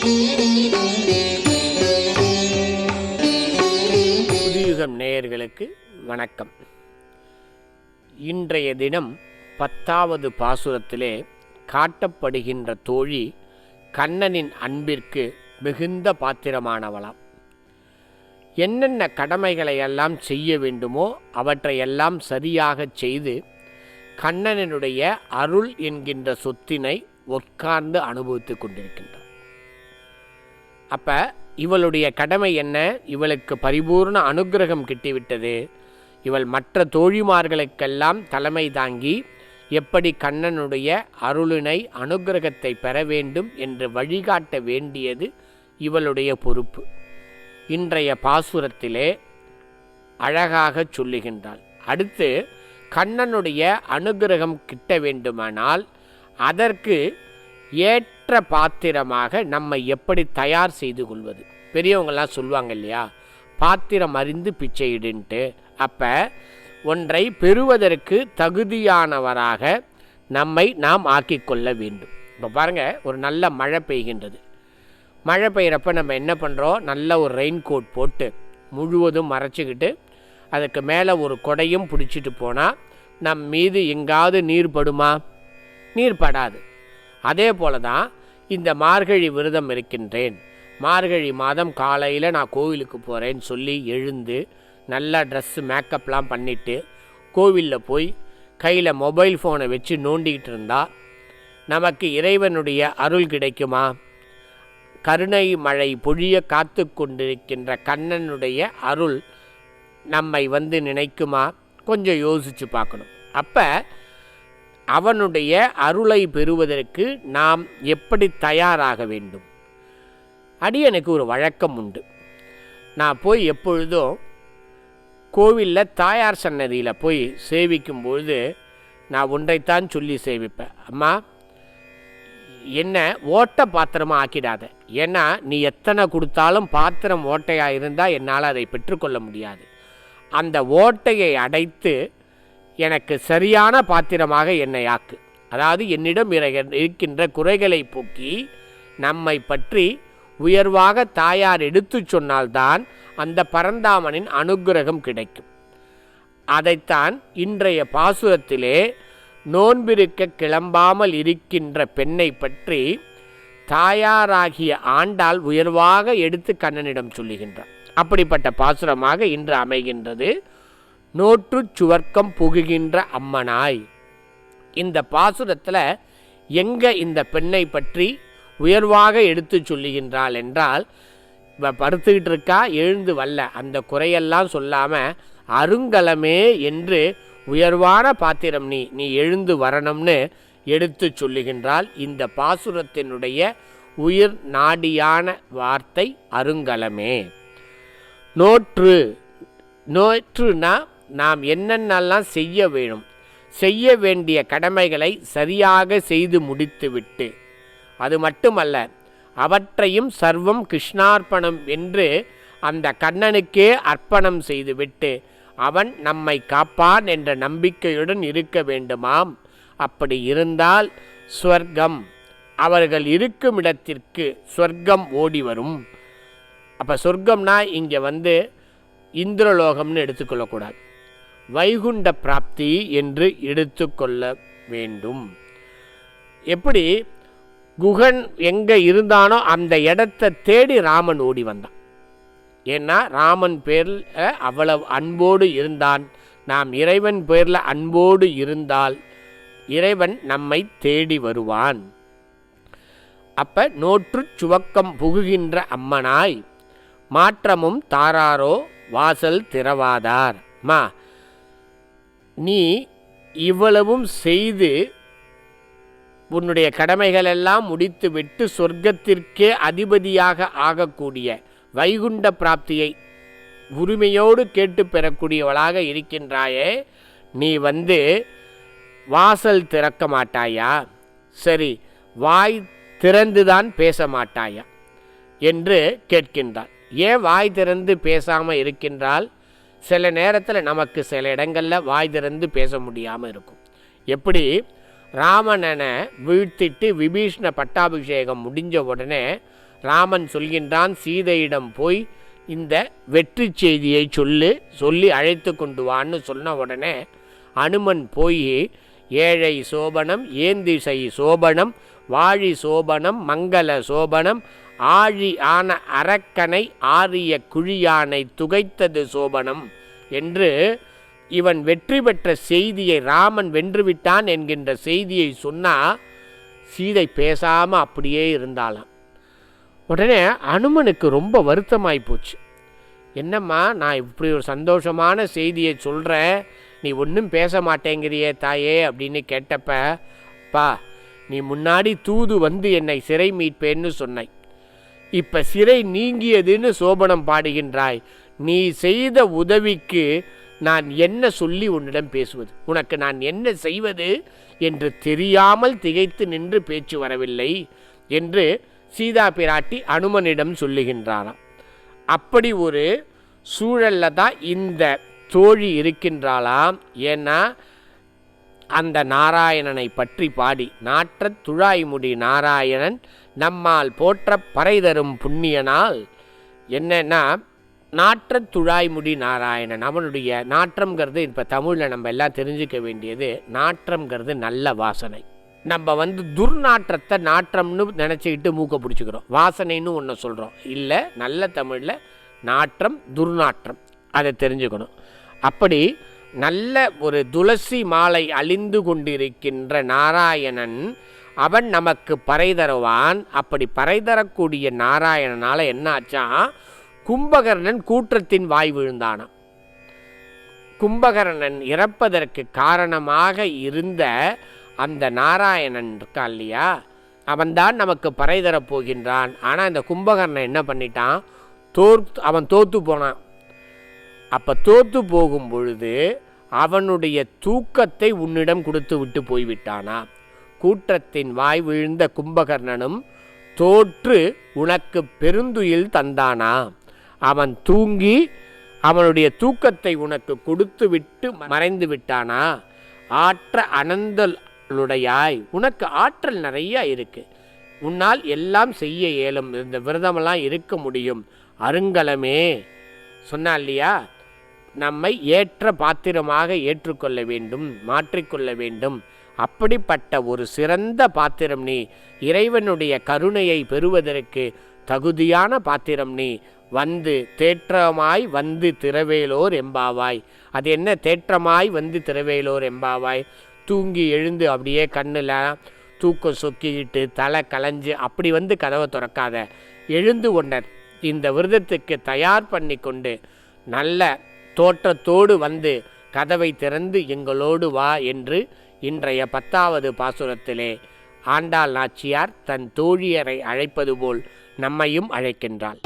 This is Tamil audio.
புதியுகம் நேயர்களுக்கு வணக்கம். இன்றைய தினம் 10வது பாசுரத்திலே காட்டப்படுகின்ற தோழி கண்ணனின் அன்பிற்கு மிகுந்த பாத்திரமானவளாம். என்னென்ன கடமைகளையெல்லாம் செய்ய வேண்டுமோ அவற்றையெல்லாம் சரியாக செய்து கண்ணனுடைய அருள் என்கின்ற சொத்தினை உட்கார்ந்து அனுபவித்து கொண்டிருக்கின்றார். அப்போ இவளுடைய கடமை என்ன? இவளுக்கு பரிபூர்ண அனுக்கிரகம் கிட்டிவிட்டது. இவள் மற்ற தோழிமார்களுக்கெல்லாம் தலைமை தாங்கி எப்படி கண்ணனுடைய அருளினை அனுக்கிரகத்தை பெற வேண்டும் என்று வழிகாட்ட வேண்டியது இவளுடைய பொறுப்பு. இன்றைய பாசுரத்திலே அழகாக சொல்லுகின்றாள். அடுத்து கண்ணனுடைய அனுக்கிரகம் கிட்ட வேண்டுமானால் அதற்கு ஏற்ற பாத்திரமாக நம்மை எப்படி தயார் செய்து கொள்வது? பெரியவங்கள்லாம் சொல்லுவாங்க இல்லையா, பாத்திரம் அறிந்து பிச்சையிடுன்ட்டு. அப்போ ஒன்றை பெறுவதற்கு தகுதியானவராக நம்மை நாம் ஆக்கிக்கொள்ள வேண்டும். இப்போ பாருங்கள், ஒரு நல்ல மழை பெய்கின்றது. மழை பெய்கிறப்ப நம்ம என்ன பண்ணுறோம்? நல்ல ஒரு ரெயின் கோட் போட்டு முழுவதும் மறைச்சிக்கிட்டு அதுக்கு மேலே ஒரு கொடையும் பிடிச்சிட்டு போனால் நம் மீது எங்காவது நீர் படுமா? நீர் படாது. அதே போல தான் இந்த மார்கழி விரதம் இருக்கின்றேன், மார்கழி மாதம் காலையில் நான் கோவிலுக்கு போகிறேன்னு சொல்லி எழுந்து நல்லா ட்ரெஸ்ஸு மேக்கப்லாம் பண்ணிவிட்டு கோவிலில் போய் கையில் மொபைல் ஃபோனை வச்சு நோண்டிக்கிட்டு இருந்தால் நமக்கு இறைவனுடைய அருள் கிடைக்குமா? கருணை மழை பொழிய காத்து கொண்டிருக்கின்ற கண்ணனுடைய அருள் நம்மை நினைக்குமா? கொஞ்சம் யோசித்து பார்க்கணும். அப்போ அவனுடைய அருளை பெறுவதற்கு நாம் எப்படி தயாராக வேண்டும்? எனக்கு ஒரு வழக்கம் உண்டு. நான் போய் எப்பொழுதும் கோவிலில் தாயார் சன்னதியில் போய் சேவிக்கும்பொழுது நான் ஒன்றைத்தான் சொல்லி சேவிப்பேன். அம்மா, என்ன ஓட்ட பாத்திரமாக ஆக்கிடாத. ஏன்னா நீ எத்தனை கொடுத்தாலும் பாத்திரம் ஓட்டையாக இருந்தால் என்னால் அதை பெற்றுக்கொள்ள முடியாது. அந்த ஓட்டையை அடைத்து எனக்கு சரியான பாத்திரமாக என்னை ஆக்கு. அதாவது என்னிடம் இருக்கின்ற குறைகளை போக்கி நம்மை பற்றி உயர்வாக தாயார் எடுத்து சொன்னால்தான் அந்த பரந்தாமனின் அனுக்கிரகம் கிடைக்கும். அதைத்தான் இன்றைய பாசுரத்திலே நோன்பிருக்க கிளம்பாமல் இருக்கின்ற பெண்ணை பற்றி தாயாராகிய ஆண்டாள் உயர்வாக எடுத்து கண்ணனிடம் சொல்லுகின்றார். அப்படிப்பட்ட பாசுரமாக இன்று அமைகின்றது. நோற்று சுவர்க்கம் புகுகின்ற அம்மனாய். இந்த பாசுரத்தில் எங்கே இந்த பெண்ணை பற்றி உயர்வாக எடுத்து சொல்லுகின்றாள் என்றால், படுத்துக்கிட்டு இருக்கா, எழுந்து வல்ல, அந்த குறையெல்லாம் சொல்லாமல் அருங்கலமே என்று உயர்வான பாத்திரம் நீ எழுந்து வரணும்னு எடுத்து சொல்லுகின்றால். இந்த பாசுரத்தினுடைய உயிர் நாடியான வார்த்தை அருங்கலமே. நோற்றுனா நாம் என்னென்னலாம் செய்ய வேணும், செய்ய வேண்டிய கடமைகளை சரியாக செய்து முடித்துவிட்டு, அது மட்டுமல்ல அவற்றையும் சர்வம் கிருஷ்ணார்ப்பணம் என்று அந்த கண்ணனுக்கே அர்ப்பணம் செய்துவிட்டு அவன் நம்மை காப்பான் என்ற நம்பிக்கையுடன் இருக்க வேண்டுமாம். அப்படி இருந்தால் ஸ்வர்க்கம், அவர்கள் இருக்கும் இடத்திற்கு சொர்க்கம் ஓடி வரும். அப்போ சொர்க்கம்னா இங்கே இந்திரலோகம்னு எடுத்துக்கொள்ளக்கூடாது, வைகுண்ட பிராப்தி என்று எடுத்துக்கொள்ள வேண்டும். எப்படி குகன் எங்கே இருந்தானோ அந்த இடத்தை தேடி ராமன் ஓடி வந்தான். ஏன்னா ராமன் பேரில் அவ்வளவு அன்போடு இருந்தான். நாம் இறைவன் பேரில் அன்போடு இருந்தால் இறைவன் நம்மை தேடி வருவான். அப்போ நோற்று சுவக்கம் புகுகின்ற அம்மனாய் மாற்றமும் தாராரோ வாசல் திறவாதார். நீ இவ்வளவும் செய்து உன்னுடைய கடமைகளெல்லாம் முடித்துவிட்டு சொர்க்கத்திற்கே அதிபதியாக ஆகக்கூடிய வைகுண்ட பிராப்தியை உரிமையோடு கேட்டு பெறக்கூடியவளாக இருக்கின்றாயே, நீ வாசல் திறக்க மாட்டாயா? சரி, வாய் திறந்துதான் பேச மாட்டாயா என்று கேட்கின்றாள். ஏன் வாய் திறந்து பேசாமல் இருக்கின்றாள்? சில நேரத்தில் நமக்கு சில இடங்களில் வாய் திறந்து பேச முடியாமல் இருக்கும். எப்படி ராவணனை வீழ்த்திட்டு விபீஷ்ண பட்டாபிஷேகம் முடிஞ்ச உடனே ராமன் சொல்கின்றான், சீதையிடம் போய் இந்த வெற்றி செய்தியை சொல்லி அழைத்து கொண்டு வான்னு சொன்ன உடனே அனுமன் போய் ஏழை சோபனம் ஏந்திசை சோபனம் வாழி சோபனம் மங்கள சோபனம் ஆழி ஆன அரக்கனை ஆரிய குழியானை துகைத்தது சோபனம் என்று இவன் வெற்றி பெற்ற செய்தியை, ராமன் வென்றுவிட்டான் என்கின்ற செய்தியை சொன்னால் சீதை பேசாமல் அப்படியே இருந்தாளாம். உடனே அனுமனுக்கு ரொம்ப வருத்தமாகி போச்சு. என்னம்மா, நான் இப்படி ஒரு சந்தோஷமான செய்தியை சொல்கிறேன், நீ ஒன்றும் பேச மாட்டேங்கிறியே தாயே அப்படின்னு கேட்டப்ப, பா நீ முன்னாடி தூது வந்து என்னை சிறை மீட்பேன்னு சொன்னாய், இப்போ சிறை நீங்கியதுன்னு சோபனம் பாடுகின்றாய். நீ செய்த உதவிக்கு நான் என்ன சொல்லி உன்னிடம் பேசுவது? உனக்கு நான் என்ன செய்வது என்று தெரியாமல் திகைத்து நின்று பேச்சு வரவில்லை என்று சீதா பிராட்டி அனுமனிடம் சொல்லுகின்றாராம். அப்படி ஒரு சூழலில் தான் இந்த தோழி இருக்கின்றாளாம். ஏன்னா அந்த நாராயணனை பற்றி பாடி, நாற்ற துழாய்முடி நாராயணன் நம்மால் போற்ற பறை தரும் புண்ணியனால், என்னன்னா நாற்ற துழாய்முடி நாராயணன், அவனுடைய நாற்றம்ங்கிறது இப்போ தமிழில் நம்ம எல்லாம் தெரிஞ்சுக்க வேண்டியது, நாற்றம்ங்கிறது நல்ல வாசனை. நம்ம துர்நாற்றத்தை நாற்றம்னு நினச்சிக்கிட்டு மூக்க பிடிச்சிக்கிறோம், வாசனைன்னு ஒன்று சொல்கிறோம். இல்லை, நல்ல தமிழில் நாற்றம் துர்நாற்றம், அதை தெரிஞ்சுக்கணும். அப்படி நல்ல ஒரு துளசி மாலை அழிந்து கொண்டிருக்கின்ற நாராயணன் அவன் நமக்கு பறை தருவான். அப்படி பறை தரக்கூடிய நாராயணனால் என்ன ஆச்சா, கும்பகர்ணன் கூற்றத்தின் வாய் விழுந்தானான். கும்பகர்ணன் இறப்பதற்கு காரணமாக இருந்த அந்த நாராயணன் இருக்கா இல்லையா, அவன்தான் நமக்கு பறை தரப்போகின்றான். ஆனால் இந்த கும்பகர்ணன் என்ன பண்ணிட்டான், அவன் தோற்று போனான். அப்போ தோற்று போகும் பொழுது அவனுடைய தூக்கத்தை உன்னிடம் கொடுத்து விட்டு போய்விட்டானா. கூற்றத்தின் வாய் விழுந்த கும்பகர்ணனும் தோற்று உனக்கு பெருந்துயில் தந்தானா. அவன் தூங்கி அவனுடைய தூக்கத்தை உனக்கு கொடுத்து விட்டு மறைந்து விட்டானா. ஆற்ற அனந்தலுடையாய், உனக்கு ஆற்றல் நிறையா இருக்கு, உன்னால் எல்லாம் செய்ய இயலும், இந்த விரதமெல்லாம் இருக்க முடியும், அருங்கலமே சொன்னா இல்லையா, நம்மை ஏற்ற பாத்திரமாக ஏற்றுக்கொள்ள வேண்டும், மாற்றிக்கொள்ள வேண்டும். அப்படிப்பட்ட ஒரு சிறந்த பாத்திரம் நீ, இறைவனுடைய கருணையை பெறுவதற்கு தகுதியான பாத்திரம் நீ. தேற்றமாய் வந்து திரவேலோர் எம்பாவாய். அது என்ன தேற்றமாய் வந்து திரவேலோர் எம்பாவாய்? தூங்கி எழுந்து அப்படியே கண்ணில் தூக்கம் சொக்கிக்கிட்டு தலை கலைஞ்சு அப்படி கதவை திறக்காத, எழுந்து கொண்ட இந்த விரதத்துக்கு தயார் பண்ணி கொண்டு நல்ல தோற்றத்தோடு கதவை திறந்து எங்களோடு வா என்று இன்றைய 10வது பாசுரத்திலே ஆண்டாள் நாச்சியார் தன் தோழியரை அழைப்பது போல் நம்மையும் அழைக்கின்றாள்.